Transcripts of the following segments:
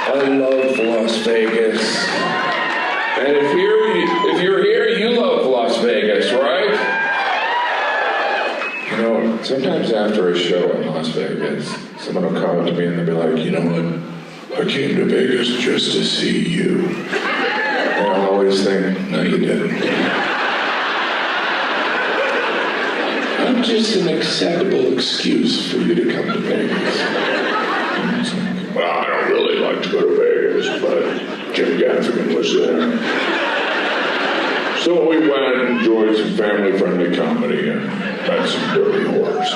I love Las Vegas. And if you're here, you love Las Vegas, right? You know, sometimes after a show in Las Vegas, someone will come up to me and they'll be like, you know what? I came to Vegas just to see you. And I'll always think, no, you didn't. I'm just an acceptable excuse for you to come to Vegas. Well, I don't really like to go to Vegas, but Jim Gaffigan was there. So we went and enjoyed some family-friendly comedy and met some dirty whores.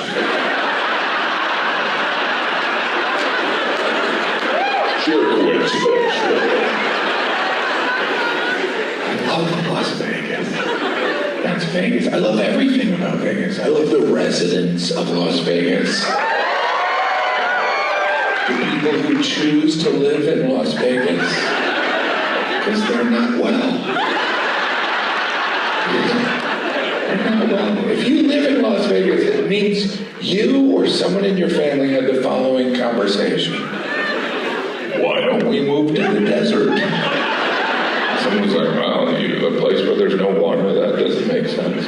Sheer coincidence. I love Las Vegas. That's Vegas. I love everything about Vegas. I love the residents of Las Vegas. The people who choose to live in Las Vegas because they're not well. They're not well. If you live in Las Vegas, it means you or someone in your family had the following conversation. Why don't we move to the desert? Someone's like, well, a place where there's no water, that doesn't make sense.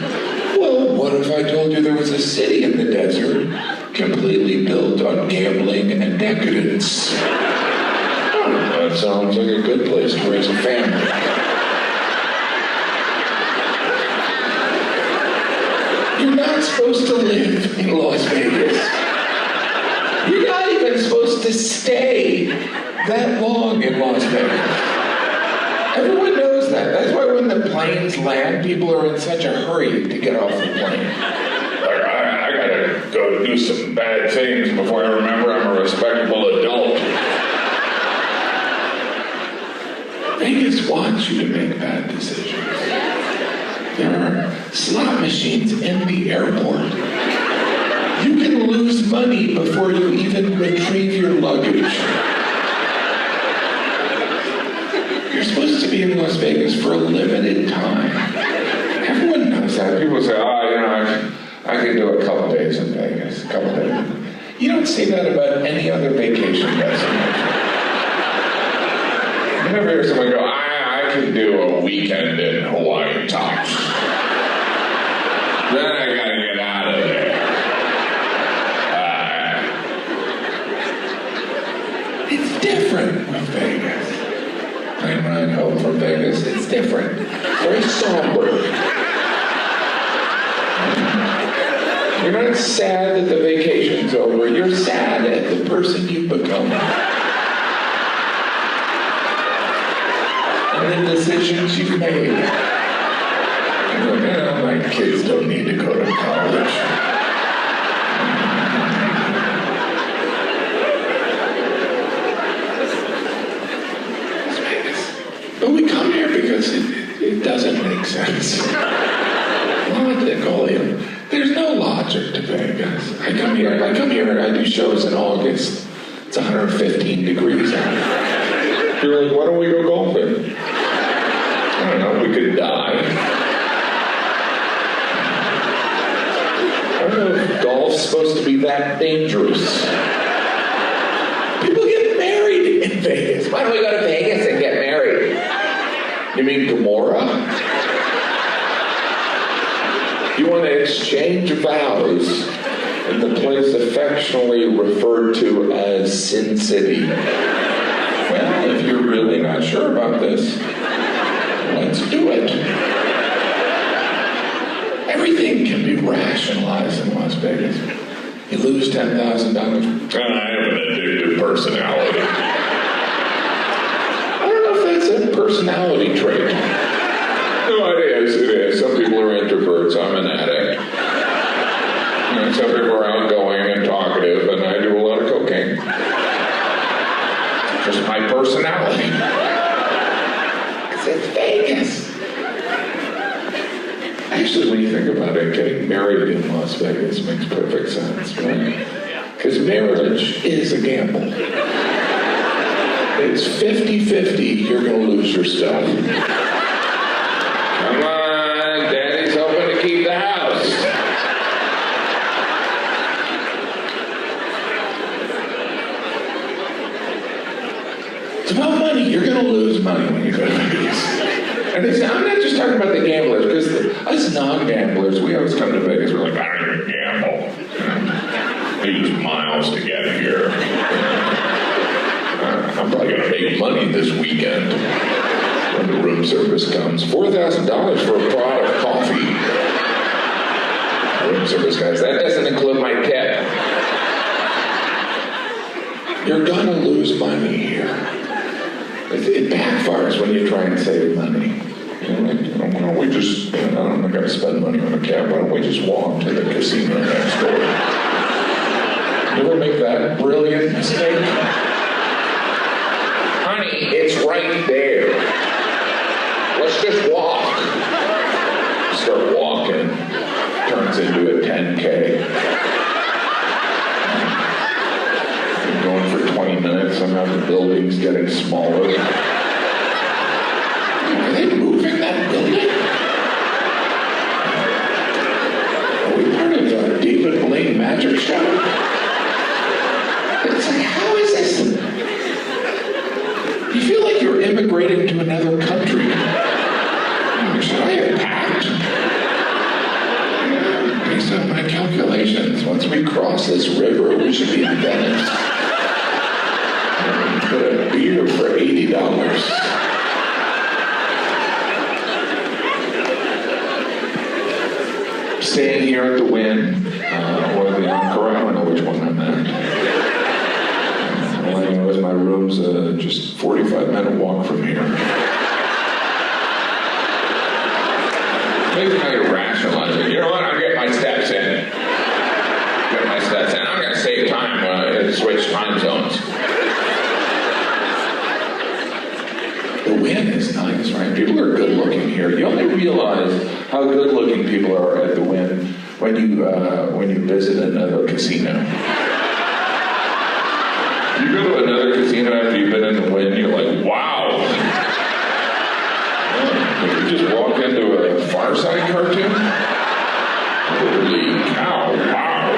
Well, what if I told you there was a city in the desert completely built on gambling and decadence? Oh, that sounds like a good place to raise a family. You're not supposed to live in Las Vegas. You're not even supposed to stay that long in Las Vegas. Everyone knows that. That's why when the planes land, people are in such a hurry to get off the plane. Like, I gotta go do some bad things before I remember I'm a respectable adult. Vegas wants you to make bad decisions. There are slot machines in the airport. You can lose money before you even retrieve your luggage. You're supposed to be in Las Vegas for a limited time. Everyone knows that. People say, I can do a couple days in Vegas, a couple days. You don't say that about any other vacation destination. You never hear someone go, I can do a weekend in Hawaii tops. Then I gotta get out of there. It's different with Vegas. Plane ride home from Vegas, it's different. Very somber. You're not sad that the vacation's over. You're sad at the person you've become. And the decisions you've made. My kids don't need to go to college. But we come here because it doesn't make sense. Logically, there's no logic to Vegas. I come here and I do shows in August. It's 115 degrees out. You're like, why don't we go golfing? I don't know, we could die. I don't know if golf's supposed to be that dangerous. People get married in Vegas. Why don't we go to Vegas and get married? You mean Gomorrah? You want to exchange vows in the place affectionately referred to as Sin City. Well, if you're really not sure about this, let's do it. Everything can be rationalized in Las Vegas. You lose $10,000. I have an addictive personality. I don't know if that's a personality trait. No, it is. Some people are introverts. I'm an addict. And some people are outgoing and talkative, and I do a lot of cocaine. Just my personality. Because it's Vegas. Actually, when you think about it, getting married in Las Vegas makes perfect sense, right? Because marriage is a gamble. It's 50-50, you're going to lose your stuff. Come on, Daddy's hoping to keep the house. It's about money. You're going to lose money when you go to Vegas. And I'm not just talking about the gamblers, because us non-gamblers, we always come to Vegas, we're like, I don't even gamble. 8 miles to get here. I'm probably going to make money this weekend when the room service comes. $4,000 for a pot of coffee. Room service guys, that doesn't include my tip. You're going to lose money here. It backfires when you try and save money. You know, like, why don't we just, I'm not going to spend money on a cab, why don't we just walk to the casino next door? You ever make that brilliant mistake? Honey, it's right there. Let's just walk. Start walking. Turns into a 10K. Been going for 20 minutes, somehow the building's getting smaller. Are they moving that building? Are we part of the David Blaine magic show? It's like, how is this? You feel like you're immigrating to another country. Should I have packed? Based on my calculations, once we cross this river, we should be in Venice. Get a beer for $80. Staying here at the Wynn, or the Encore, I don't know which one I'm at. All I know is my room's just 45-minute walk from here. Maybe how you rationalize it. You know what? I'm getting my steps in. I'm going to save time when I switch time zones. The Wynn is nice, right? People are good looking here. You only realize how good looking people are at the Wynn when you visit another casino. You go to another casino after you've been in the Wynn, you're like, wow. Did you just walk into a Far Side cartoon? Holy cow, wow.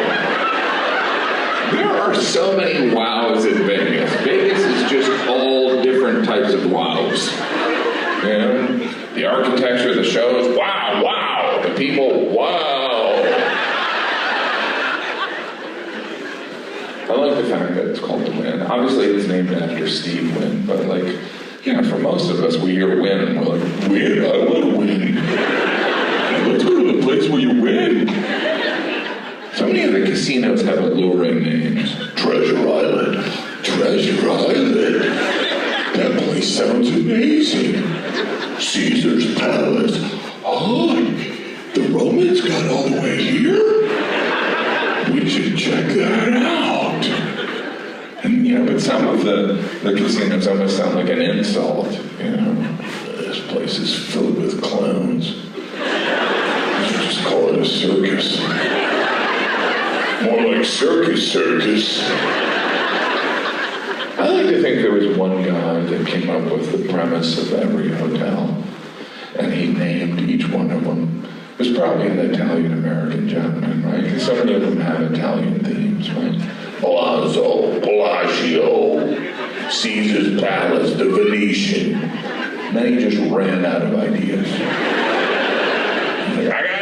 There are so many wows in Vegas. Vegas is just all different types of wows. You know? The architecture, the shows, wow, wow. The people, wow. I like the fact that it's called the Wynn. Obviously, it's named after Steve Wynn, but like, you know, for most of us, we hear win, and we're like, win? I want to win. Let's go to the place where you win. So many of the casinos have alluring names. Treasure Island. Treasure Island. That place sounds amazing. Caesar's Palace. Oh, the Romans got all the way here? We should check that out. And, you know, but some of the casinos almost sound like an insult, you know. This place is filled with clowns. Let's just call it a circus. More like circus. I like to think there was one guy that came up with the premise of every hotel, and he named each one of them. It was probably an Italian-American gentleman, right? Because so many of them have Italian themes, right? Palazzo, Bellagio, Caesar's Palace, the Venetian. Then he just ran out of ideas. He's like, I got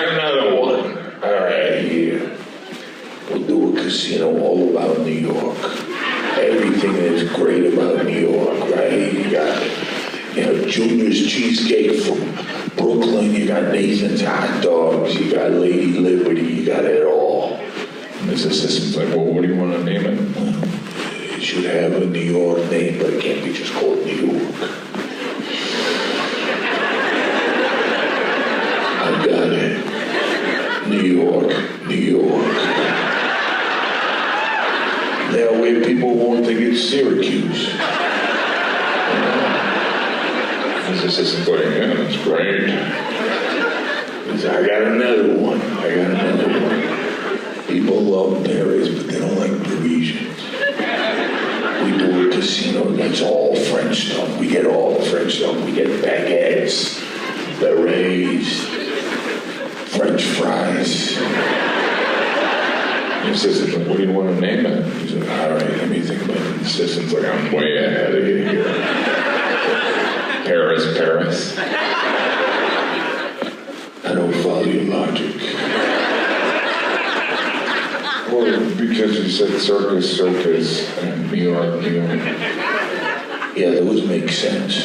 another one. All right, here. We'll do a casino all about New York. Everything that's great about New York, right? You got, you know, Junior's Cheesecake from Brooklyn. You got Nathan's Hot Dogs. You got Lady Liberty. You got it all. And his assistant's like, well, what do you want to name it? Well, it should have a New York name, but it can't be just called New York. I got it. New York. That way people won't think it's Syracuse. His assistant's like, yeah, that's great. He said, I got another one. People love Paris, but they don't like Parisians. We do a casino that's all French stuff. We get all the French stuff. We get baguettes, berets, French fries. The assistant's like, what do you want to name it? He said, all right, let me think about it. The assistant's like, I'm way ahead of you here. Paris. I don't follow your logic. Well, because you said circus, and New York. Yeah, those make sense.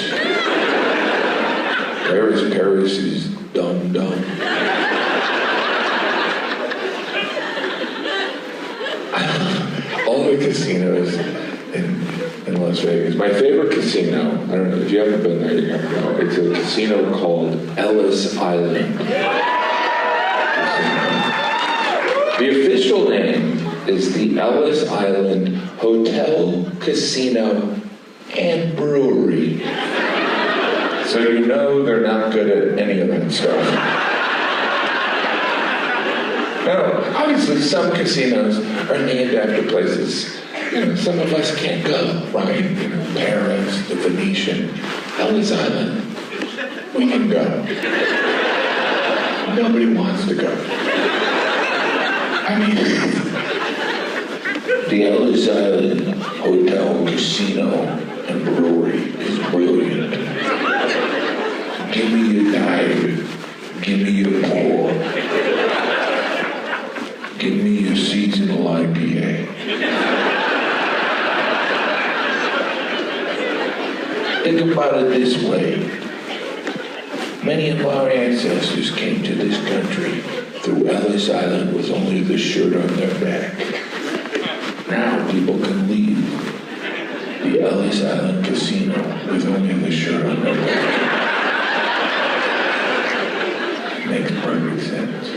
Paris is dumb. All the casinos in Las Vegas. My favorite casino, I don't know, if you haven't been there, you gotta go. It's a casino called Ellis Island. The official name is the Ellis Island Hotel, Casino, and Brewery. So you know they're not good at any of that stuff. Now, obviously some casinos are named after places, some of us can't go, right? Paris, the Venetian, Ellis Island, we can go. Nobody wants to go. I mean, the Ellis Island Hotel, Casino, and Brewery is brilliant. Give me your dive, give me your pour, give me your seasonal IPA. Think about it this way. Many of our ancestors came to this country through Ellis Island with only the shirt on their back. Now people can leave the Ellis Island Casino with only the shirt on their back. Makes perfect sense.